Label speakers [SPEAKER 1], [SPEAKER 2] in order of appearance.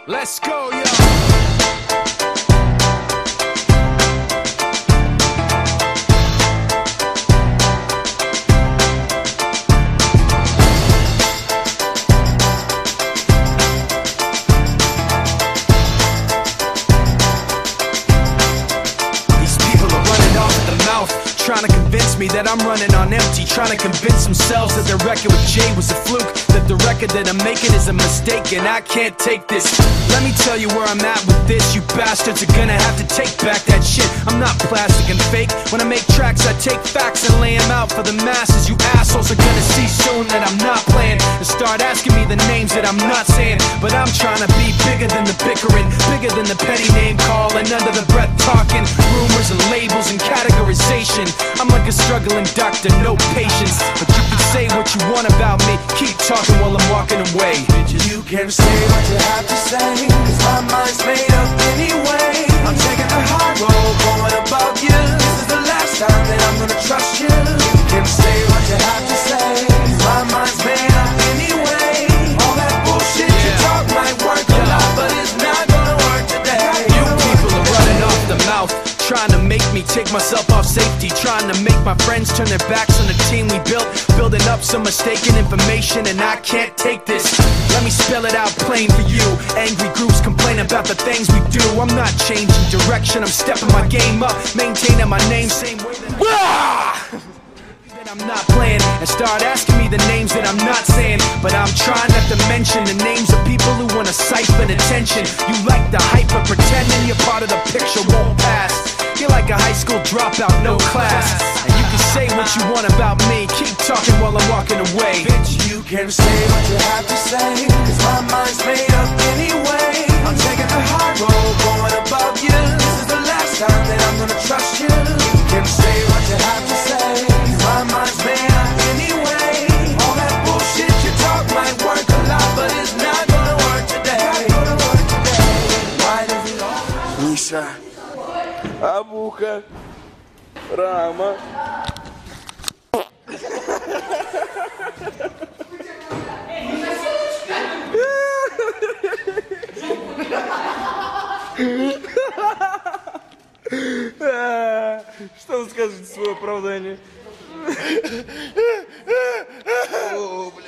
[SPEAKER 1] Let's go, yo. Trying to convince me that I'm running on empty, trying to convince themselves that their record with Jay was a fluke, that the record that I'm making is a mistake, and I can't take this. Let me tell you where I'm at with this. You bastards are gonna have to take back that shit. I'm not plastic and fake. When I make tracks, I take facts and lay them out for the masses. You assholes are gonna see soon that I'm not playing and start asking me the names that I'm not saying. But I'm trying to be bigger than the bickering, bigger than the petty name calling, under the breath talking, rumors and labels and categorization. I'm like a struggling doctor, no patience. But you can say what you want about me, keep talking while I'm walking away.
[SPEAKER 2] You can say what you have to say, cause my mind's made up anyway. I'm taking the high road, going above you. This is the last time that I'm gonna trust you. You can say what you have to say, cause my mind's made up anyway. All that bullshit you talk might work a lot, but it's not gonna work today.
[SPEAKER 1] You people are running off the mouth, trying to make me take myself off safety, trying to make my friends turn their backs on the team we built, building up some mistaken information, and I can't take this. Let me spell it out plain for you. Angry groups complain about the things we do. I'm not changing direction, I'm stepping my game up, maintaining my name same way that I'm not playing, and start asking me the names that I'm not saying. But I'm trying not to mention the names of people who wanna siphon attention. You like the hype but pretending you're part of the picture won't pass. You're like a high school dropout, no class. And you can say what you want about me, keep talking while I'm walking away.
[SPEAKER 2] Bitch, you can say what you have to say, cause my mind's made up anyway. I'm taking the high road, going above you. This is the last time that I'm gonna trust you. You can say what you have to say, cause my mind's made up anyway. All that bullshit you talk might work a lot, but it's not gonna work today. Why does it all?
[SPEAKER 3] Миша, Абука, Рама. Что вы скажете в свое оправдание? О, бля.